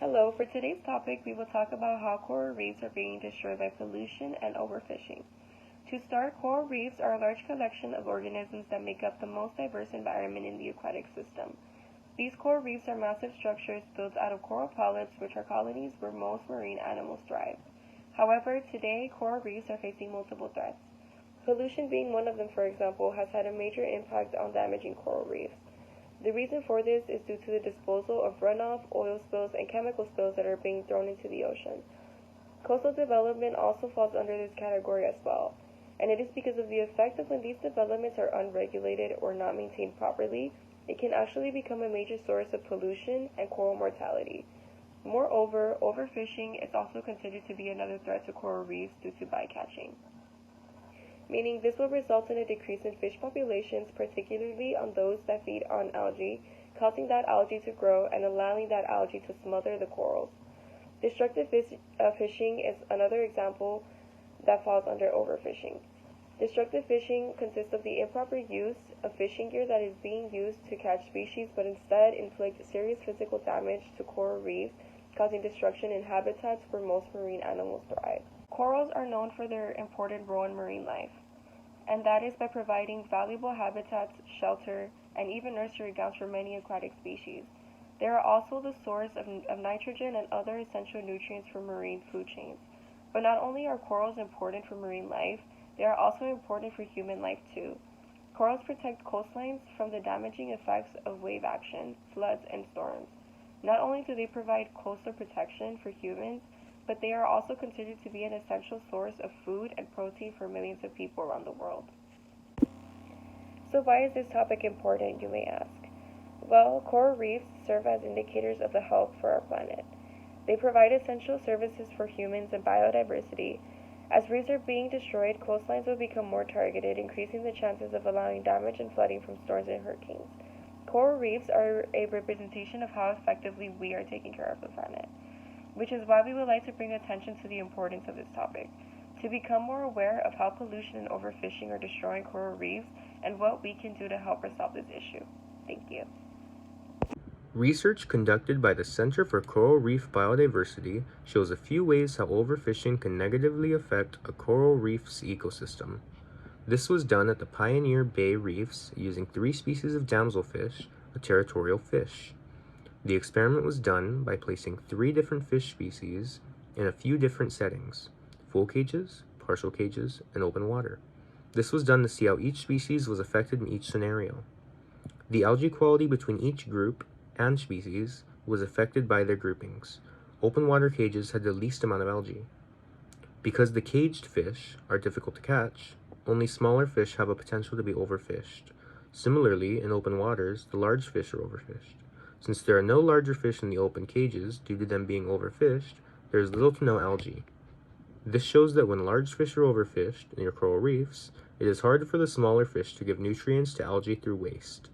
Hello, for today's topic, we will talk about how coral reefs are being destroyed by pollution and overfishing. To start, coral reefs are a large collection of organisms that make up the most diverse environment in the aquatic system. These coral reefs are massive structures built out of coral polyps, which are colonies where most marine animals thrive. However, today, coral reefs are facing multiple threats. Pollution being one of them, for example, has had a major impact on damaging coral reefs. The reason for this is due to the disposal of runoff, oil spills, and chemical spills that are being thrown into the ocean. Coastal development also falls under this category as well, and it is because of the effect of when these developments are unregulated or not maintained properly, it can actually become a major source of pollution and coral mortality. Moreover, overfishing is also considered to be another threat to coral reefs due to bycatching, meaning this will result in a decrease in fish populations, particularly on those that feed on algae, causing that algae to grow and allowing that algae to smother the corals. Destructive fishing is another example that falls under overfishing. Destructive fishing consists of the improper use of fishing gear that is being used to catch species but instead inflict serious physical damage to coral reefs, causing destruction in habitats where most marine animals thrive. Corals are known for their important role in marine life, and that is by providing valuable habitats, shelter, and even nursery grounds for many aquatic species. They are also the source of nitrogen and other essential nutrients for marine food chains. But not only are corals important for marine life, they are also important for human life too. Corals protect coastlines from the damaging effects of wave action, floods, and storms. Not only do they provide coastal protection for humans, but they are also considered to be an essential source of food and protein for millions of people around the world. So why is this topic important, you may ask? Well, coral reefs serve as indicators of the health for our planet. They provide essential services for humans and biodiversity. As reefs are being destroyed, coastlines will become more targeted, increasing the chances of allowing damage and flooding from storms and hurricanes. Coral reefs are a representation of how effectively we are taking care of the planet, which is why we would like to bring attention to the importance of this topic, to become more aware of how pollution and overfishing are destroying coral reefs and what we can do to help resolve this issue. Thank you. Research conducted by the Center for Coral Reef Biodiversity shows a few ways how overfishing can negatively affect a coral reef's ecosystem. This was done at the Pioneer Bay Reefs using 3 species of damselfish, a territorial fish. The experiment was done by placing 3 different fish species in a few different settings: full cages, partial cages, and open water. This was done to see how each species was affected in each scenario. The algae quality between each group and species was affected by their groupings. Open water cages had the least amount of algae. Because the caged fish are difficult to catch, only smaller fish have a potential to be overfished. Similarly, in open waters, the large fish are overfished. Since there are no larger fish in the open cages due to them being overfished, there is little to no algae. This shows that when large fish are overfished near coral reefs, it is hard for the smaller fish to give nutrients to algae through waste.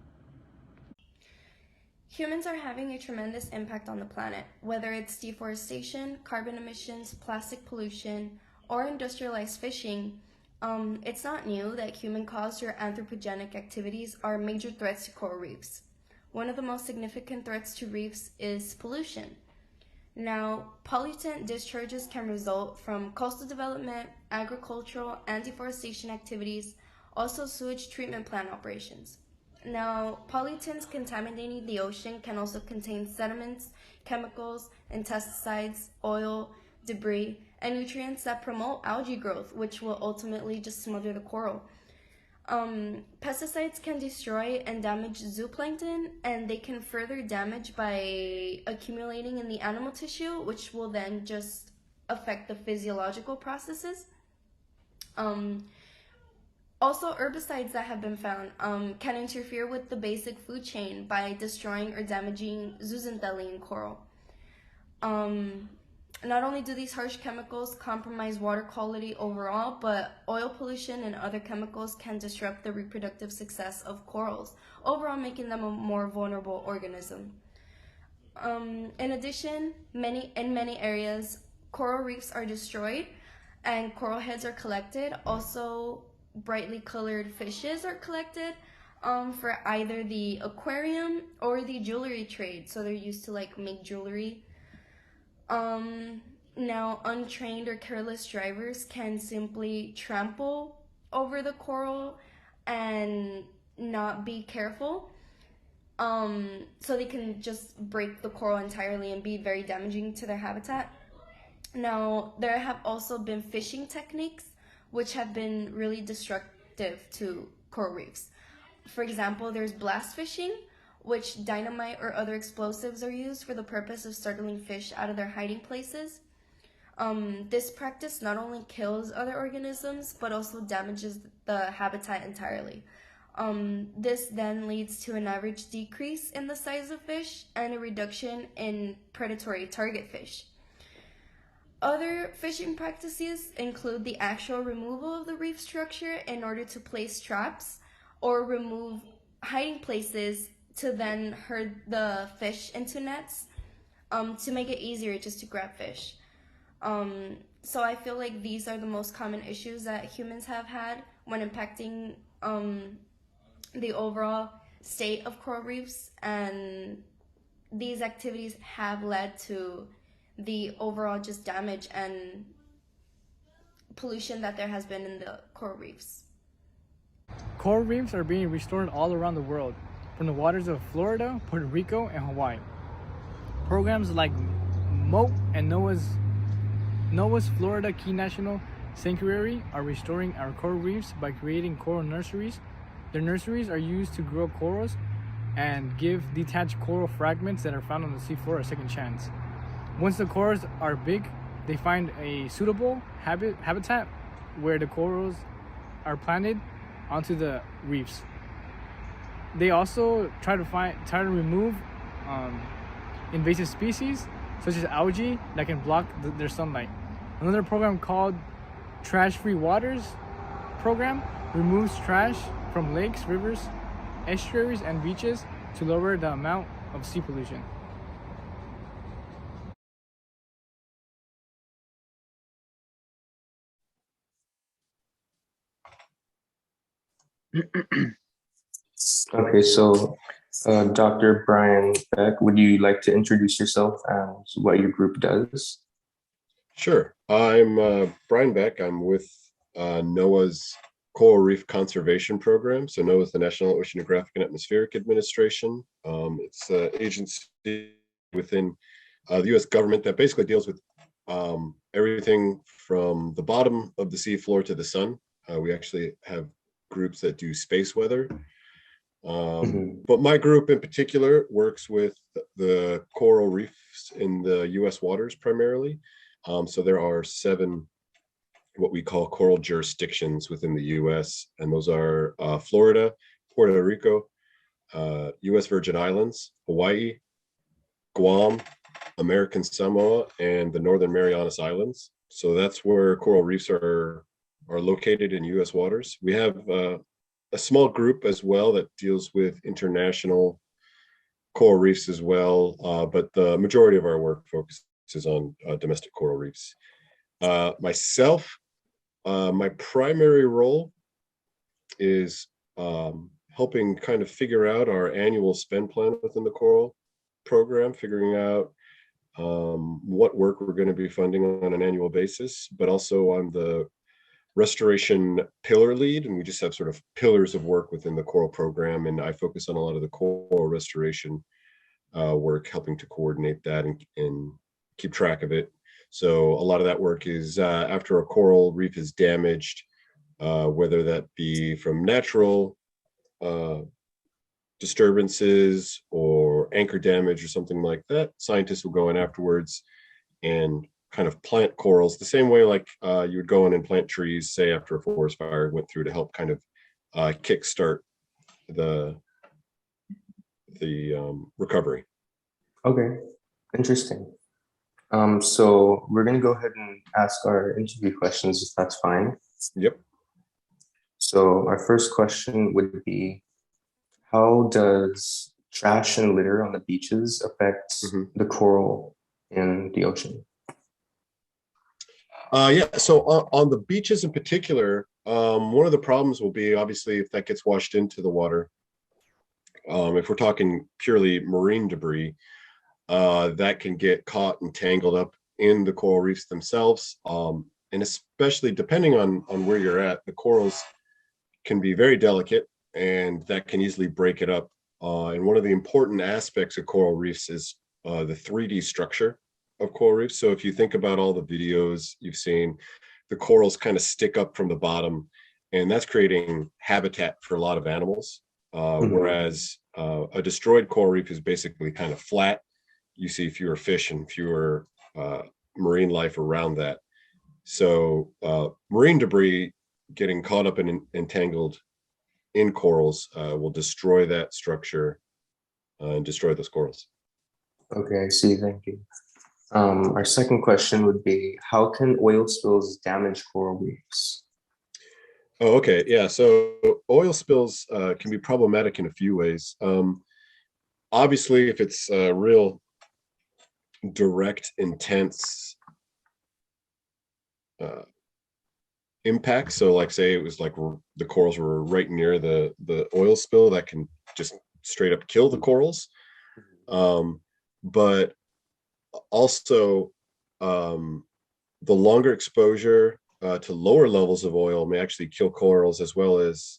Humans are having a tremendous impact on the planet, whether it's deforestation, carbon emissions, plastic pollution, or industrialized fishing. It's not new that human-caused or anthropogenic activities are major threats to coral reefs. One of the most significant threats to reefs is pollution. Now, pollutant discharges can result from coastal development, agricultural, and deforestation activities, also sewage treatment plant operations. Now, pollutants contaminating the ocean can also contain sediments, chemicals, and pesticides, oil, debris, and nutrients that promote algae growth, which will ultimately just smother the coral. Pesticides can destroy and damage zooplankton, and they can further damage by accumulating in the animal tissue, which will then just affect the physiological processes. Also, herbicides that have been found can interfere with the basic food chain by destroying or damaging zooxanthellae in coral. Not only do these harsh chemicals compromise water quality overall, but oil pollution and other chemicals can disrupt the reproductive success of corals, overall making them a more vulnerable organism. In addition, in many areas, coral reefs are destroyed and coral heads are collected. Also, brightly colored fishes are collected for either the aquarium or the jewelry trade. So they're used to like make jewelry. Now, untrained or careless drivers can simply trample over the coral and not be careful. So they can just break the coral entirely and be very damaging to their habitat. Now, there have also been fishing techniques which have been really destructive to coral reefs. For example, there's blast fishing, which dynamite or other explosives are used for the purpose of startling fish out of their hiding places. This practice not only kills other organisms, but also damages the habitat entirely. This then leads to an average decrease in the size of fish and a reduction in predatory target fish. Other fishing practices include the actual removal of the reef structure in order to place traps or remove hiding places to then herd the fish into nets to make it easier just to grab fish. So I feel like these are the most common issues that humans have had when impacting the overall state of coral reefs, and these activities have led to the overall just damage and pollution that there has been in the coral reefs. Coral reefs are being restored all around the world, from the waters of Florida, Puerto Rico, and Hawaii. Programs like MOAT and NOAA's Florida Key National Sanctuary are restoring our coral reefs by creating coral nurseries. Their nurseries are used to grow corals and give detached coral fragments that are found on the seafloor a second chance. Once the corals are big, they find a suitable habitat where the corals are planted onto the reefs. They also try to remove invasive species such as algae that can block their sunlight. Another program called Trash Free Waters program removes trash from lakes, rivers, estuaries, and beaches to lower the amount of sea pollution. Okay, so Dr. Brian Beck, would you like to introduce yourself and what your group does? Sure. I'm Brian Beck. I'm with NOAA's Coral Reef Conservation Program. So NOAA is the National Oceanographic and Atmospheric Administration. It's an agency within the U.S. government that basically deals with everything from the bottom of the sea floor to the sun. We actually have groups that do space weather. But my group in particular works with the coral reefs in the U.S. waters primarily. So there are 7 what we call coral jurisdictions within the U.S., and those are Florida, Puerto Rico, U.S. Virgin Islands, Hawaii, Guam, American Samoa, and the Northern Marianas Islands. So that's where coral reefs are located in U.S. waters. We have a small group as well that deals with international coral reefs as well, but the majority of our work focuses on domestic coral reefs. Myself, my primary role is helping kind of figure out our annual spend plan within the coral program, figuring out what work we're going to be funding on an annual basis, but also I'm the restoration pillar lead, and we just have sort of pillars of work within the coral program, and I focus on a lot of the coral restoration work, helping to coordinate that and keep track of it. So a lot of that work is after a coral reef is damaged, whether that be from natural disturbances or anchor damage or something like that, scientists will go in afterwards and kind of plant corals the same way like you would go in and plant trees, say after a forest fire went through, to help kind of kickstart the recovery. Okay, interesting. So we're going to go ahead and ask our interview questions, if that's fine. Yep. So our first question would be, how does trash and litter on the beaches affect the coral in the ocean? Yeah, so on the beaches in particular, one of the problems will be obviously if that gets washed into the water. If we're talking purely marine debris, that can get caught and tangled up in the coral reefs themselves. And especially depending on where you're at, the corals can be very delicate, and that can easily break it up. And one of the important aspects of coral reefs is the 3D structure of coral reefs. So if you think about all the videos you've seen, the corals kind of stick up from the bottom, and that's creating habitat for a lot of animals. Whereas a destroyed coral reef is basically kind of flat. You see fewer fish and fewer marine life around that. So marine debris getting caught up and entangled in corals will destroy that structure and destroy those corals. Okay, I see. Thank you. Our second question would be, how can oil spills damage coral reefs? Oh, okay. Yeah. So oil spills can be problematic in a few ways. Obviously, if it's a real direct, intense impact, so like say it was like the corals were right near the oil spill, that can just straight up kill the corals. But also the longer exposure to lower levels of oil may actually kill corals, as well as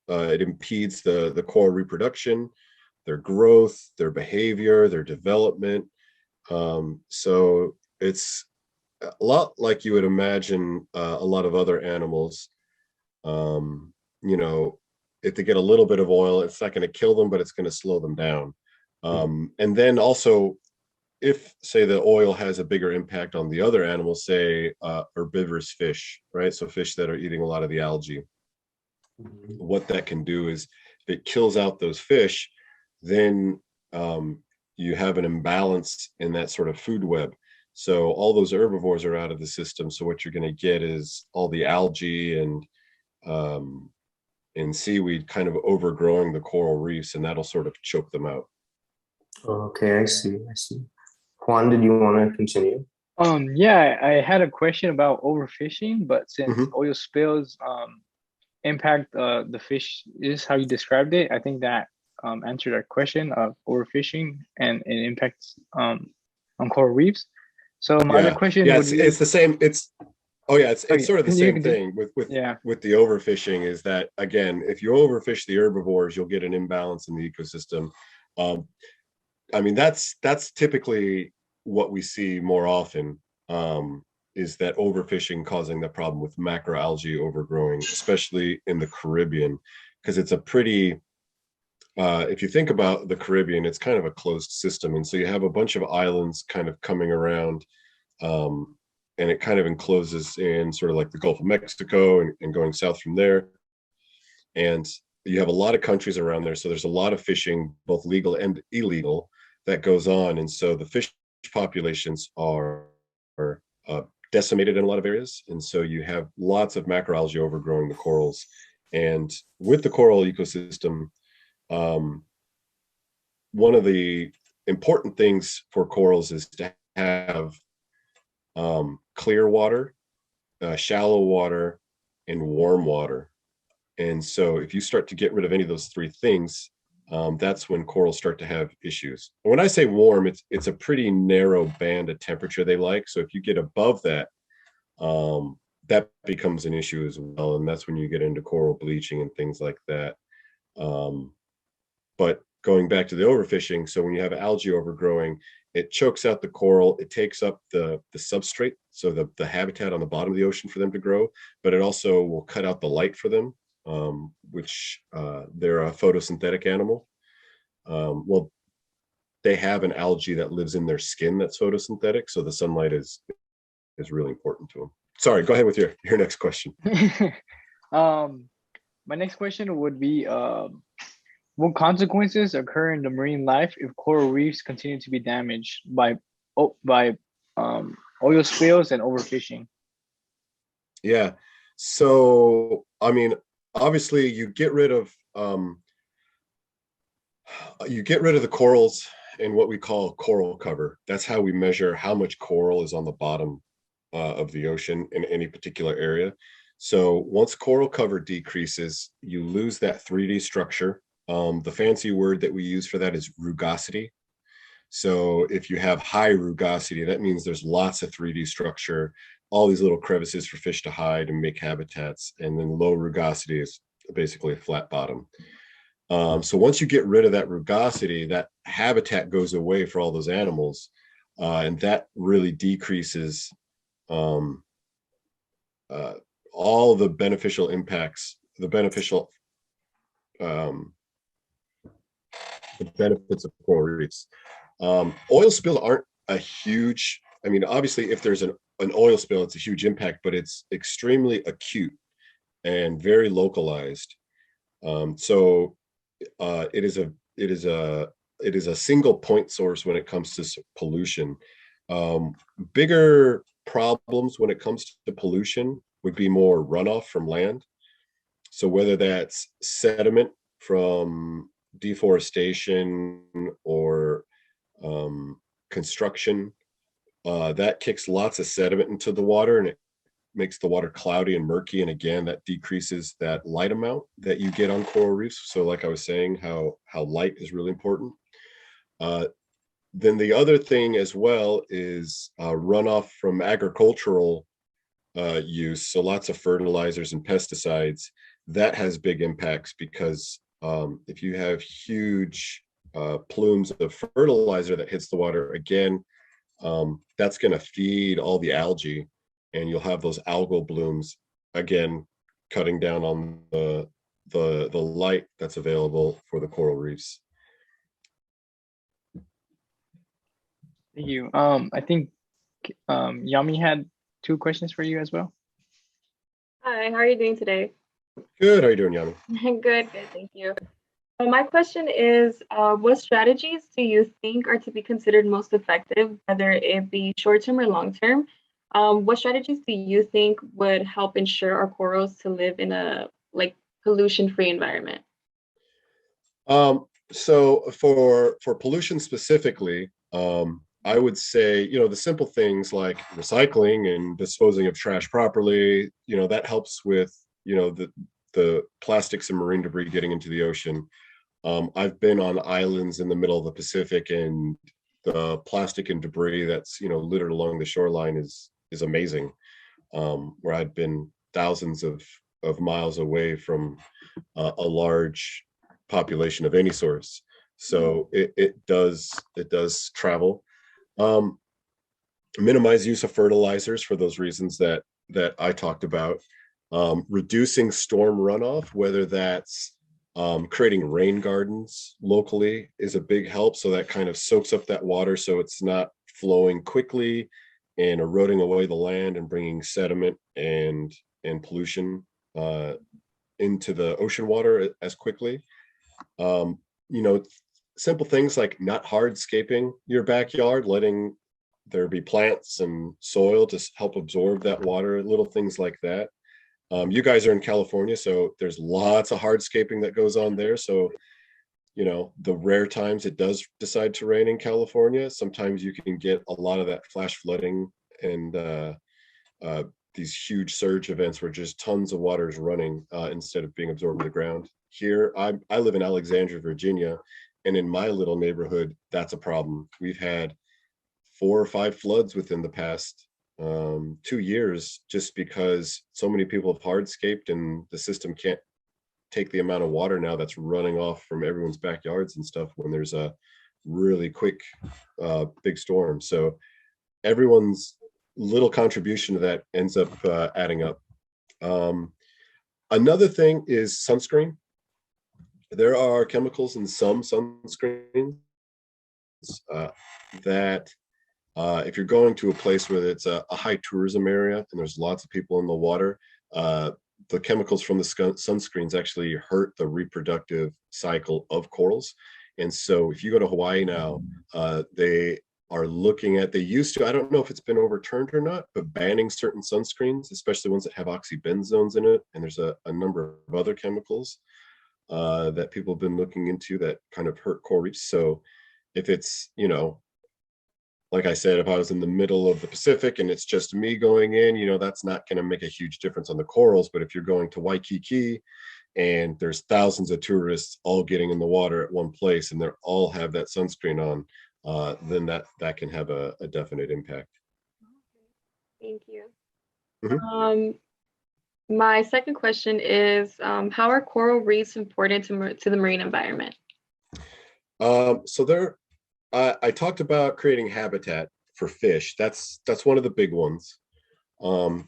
it impedes the coral reproduction, their growth, their behavior, their development. So it's a lot like you would imagine a lot of other animals. You know, if they get a little bit of oil, it's not going to kill them, but it's going to slow them down. And then also, if say the oil has a bigger impact on the other animals, say herbivorous fish, right? So fish that are eating a lot of the algae, what that can do is if it kills out those fish, then you have an imbalance in that sort of food web. So all those herbivores are out of the system. So what you're going to get is all the algae and seaweed kind of overgrowing the coral reefs, and that'll sort of choke them out. Okay, I see. Juan, did you want to continue? Yeah, I had a question about overfishing, but since oil spills impact the fish is how you described it, I think that answered our question of overfishing and it impacts on coral reefs. So my other question would be, it's the same. It's sort of the same thing with the overfishing, is that again, if you overfish the herbivores, you'll get an imbalance in the ecosystem. I mean, that's typically what we see more often, is that overfishing causing the problem with macroalgae overgrowing, especially in the Caribbean, because it's a pretty, if you think about the Caribbean, it's kind of a closed system. And so you have a bunch of islands kind of coming around, and it kind of encloses in sort of like the Gulf of Mexico and going south from there. And you have a lot of countries around there. So there's a lot of fishing, both legal and illegal, that goes on. And so the fish populations are decimated in a lot of areas. And so you have lots of macroalgae overgrowing the corals. And with the coral ecosystem, one of the important things for corals is to have clear water, shallow water, and warm water. And so if you start to get rid of any of those three things, that's when corals start to have issues. And when I say warm, it's a pretty narrow band of temperature they like. So if you get above that, that becomes an issue as well. And that's when you get into coral bleaching and things like that. But going back to the overfishing, so when you have algae overgrowing, it chokes out the coral, it takes up the substrate, so the habitat on the bottom of the ocean for them to grow, but it also will cut out the light for them, which they're a photosynthetic animal. Well, they have an algae that lives in their skin that's photosynthetic, so the sunlight is really important to them. Sorry, go ahead with your next question. My next question would be, what consequences occur in the marine life if coral reefs continue to be damaged by oil spills and overfishing? Yeah, so I mean, obviously you get rid of the corals in what we call coral cover. That's how we measure how much coral is on the bottom of the ocean in any particular area. So once coral cover decreases, you lose that 3D structure. The fancy word that we use for that is rugosity. So if you have high rugosity, that means there's lots of 3D structure, all these little crevices for fish to hide and make habitats. And then low rugosity is basically a flat bottom. So once you get rid of that rugosity, that habitat goes away for all those animals. And that really decreases all the beneficial impacts, the benefits of coral reefs. Oil spills aren't a huge, I mean, obviously if there's an oil spill, it's a huge impact, but it's extremely acute and very localized. So it is a single point source when it comes to pollution. Bigger problems when it comes to pollution would be more runoff from land. So whether that's sediment from deforestation or construction, that kicks lots of sediment into the water, and it makes the water cloudy and murky. And again, that decreases that light amount that you get on coral reefs. So like I was saying, how light is really important. Then the other thing as well is runoff from agricultural use. So lots of fertilizers and pesticides, that has big impacts because if you have huge plumes of fertilizer that hits the water, again, that's going to feed all the algae, and you'll have those algal blooms, again, cutting down on the light that's available for the coral reefs. Thank you. I think Yami had 2 questions for you as well. Hi, how are you doing today? Good. How are you doing, Yami? Good, thank you. My question is, what strategies do you think are to be considered most effective, whether it be short-term or long-term? What strategies do you think would help ensure our corals to live in a pollution-free environment? So for pollution specifically, I would say, the simple things like recycling and disposing of trash properly, that helps with, the plastics and marine debris getting into the ocean. I've been on islands in the middle of the Pacific, and the plastic and debris that's, littered along the shoreline is amazing. Where I'd been thousands of miles away from a large population of any source. So it does travel. Minimize use of fertilizers for those reasons that I talked about. Reducing storm runoff, whether that's creating rain gardens locally, is a big help. So that kind of soaks up that water so it's not flowing quickly and eroding away the land and bringing sediment and pollution into the ocean water as quickly. Simple things like not hardscaping your backyard, letting there be plants and soil to help absorb that water, little things like that. You guys are in California, so there's lots of hardscaping that goes on there. So, the rare times it does decide to rain in California, sometimes you can get a lot of that flash flooding and these huge surge events where just tons of water is running instead of being absorbed in the ground. Here, I live in Alexandria, Virginia, and in my little neighborhood, that's a problem. We've had 4 or 5 floods within the past 2 years, just because so many people have hardscaped and the system can't take the amount of water now that's running off from everyone's backyards and stuff when there's a really quick big storm. So everyone's little contribution to that ends up adding up. Another thing is sunscreen. There are chemicals in some sunscreens that if you're going to a place where it's a high tourism area and there's lots of people in the water, the chemicals from the sunscreens actually hurt the reproductive cycle of corals. And so if you go to Hawaii now, they are looking at, they used to, I don't know if it's been overturned or not, but banning certain sunscreens, especially ones that have oxybenzones in it. And there's a number of other chemicals that people have been looking into that kind of hurt coral reefs. So if it's, like I said, if I was in the middle of the Pacific and it's just me going in, that's not going to make a huge difference on the corals. But if you're going to Waikiki and there's thousands of tourists all getting in the water at one place and they all have that sunscreen on, then that can have a definite impact. Thank you. Mhm. My second question is, how are coral reefs important to the marine environment? So I talked about creating habitat for fish. That's one of the big ones.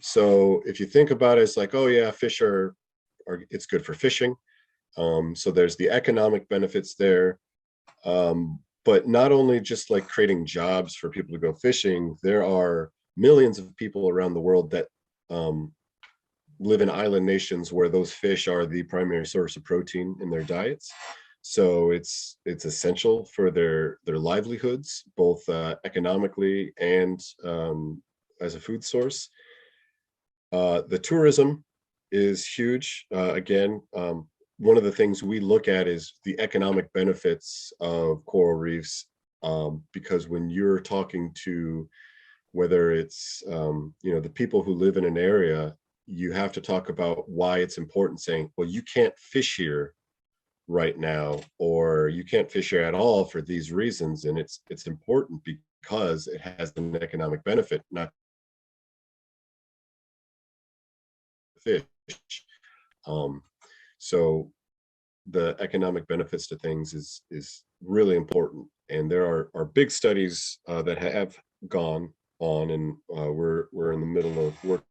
So if you think about it, it's like, oh yeah, fish are it's good for fishing. So there's the economic benefits there. But not only just like creating jobs for people to go fishing, there are millions of people around the world that live in island nations where those fish are the primary source of protein in their diets. So it's essential for their livelihoods, both economically and as a food source. The tourism is huge. Again, one of the things we look at is the economic benefits of coral reefs, because when you're talking to, whether it's the people who live in an area, you have to talk about why it's important, saying, well, you can't fish here right now, or you can't fish here at all for these reasons, and it's important because it has an economic benefit, not fish. Um, so the economic benefits to things is really important, and there are big studies that have gone on, and we're in the middle of work.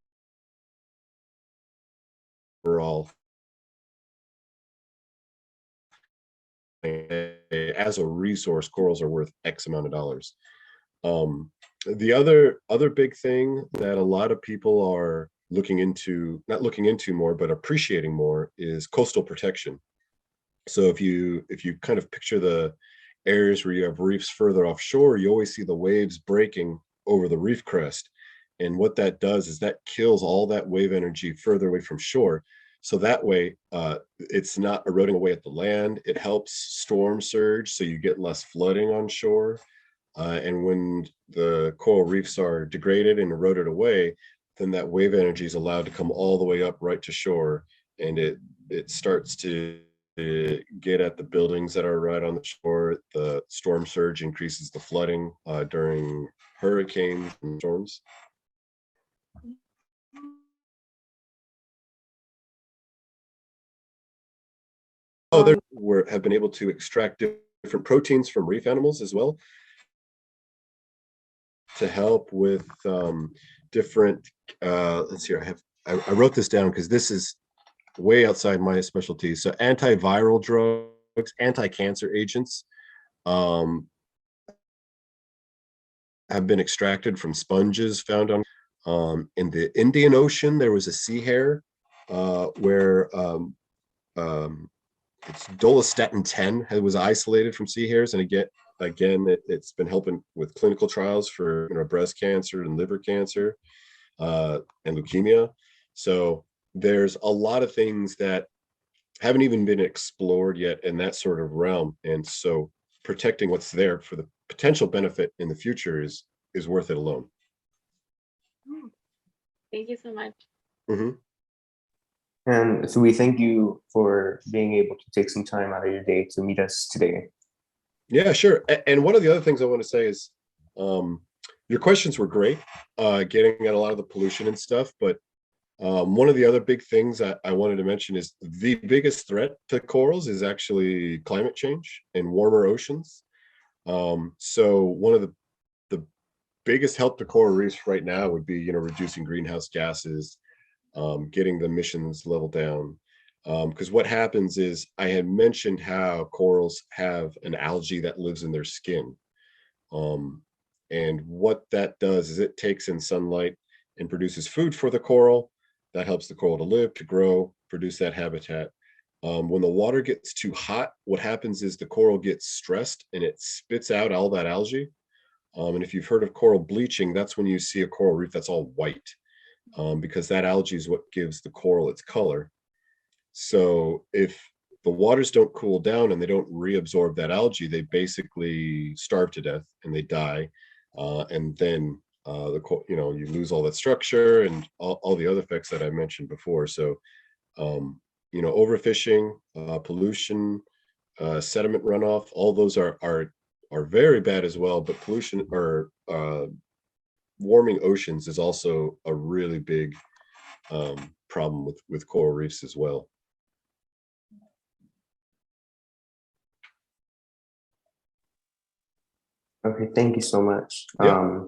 We're all, as a resource, corals are worth X amount of dollars. The other big thing that a lot of people are looking into, not looking into more, but appreciating more, is coastal protection. So if you kind of picture the areas where you have reefs further offshore, you always see the waves breaking over the reef crest. And what that does is that kills all that wave energy further away from shore. So that way, it's not eroding away at the land. It helps storm surge, so you get less flooding on shore. And when the coral reefs are degraded and eroded away, then that wave energy is allowed to come all the way up right to shore, and it starts to get at the buildings that are right on the shore. The storm surge increases the flooding during hurricanes and storms. Oh, have been able to extract different proteins from reef animals as well, to help with different. Let's see. I wrote this down because this is way outside my specialty. So antiviral drugs, anti-cancer agents, um, have been extracted from sponges found on in the Indian Ocean. There was a sea hare where it's dolastatin 10 was isolated from sea hares, and again it's been helping with clinical trials for breast cancer and liver cancer and leukemia. So there's a lot of things that haven't even been explored yet in that sort of realm, and so protecting what's there for the potential benefit in the future is worth it alone. Thank you so much. Mm-hmm. And so we thank you for being able to take some time out of your day to meet us today. Yeah, sure. And one of the other things I want to say is your questions were great, getting at a lot of the pollution and stuff. But one of the other big things I wanted to mention is the biggest threat to corals is actually climate change and warmer oceans. So one of the biggest help to coral reefs right now would be, reducing greenhouse gases, getting the emissions level down. Because what happens is, I had mentioned how corals have an algae that lives in their skin. And what that does is it takes in sunlight and produces food for the coral. That helps the coral to live, to grow, produce that habitat. When the water gets too hot, what happens is the coral gets stressed and it spits out all that algae. And if you've heard of coral bleaching, that's when you see a coral reef that's all white, because that algae is what gives the coral its color. So if the waters don't cool down and they don't reabsorb that algae, they basically starve to death and they die. And then you lose all that structure and all the other effects that I mentioned before. So overfishing, pollution, sediment runoff, all those are are very bad as well, but pollution or warming oceans is also a really big problem with coral reefs as well. Okay, thank you so much. Yeah.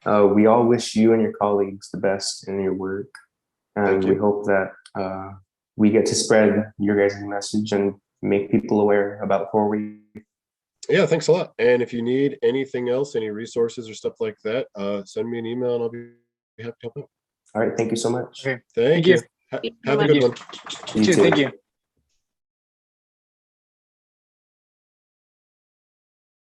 We all wish you and your colleagues the best in your work, and we hope that we get to spread your guys' message and make people aware about coral reef. Yeah, thanks a lot. And if you need anything else, any resources or stuff like that, send me an email and I'll be happy to help out. All right, thank you so much. Okay. Thank you. you. Have a good one. You too. Thank you.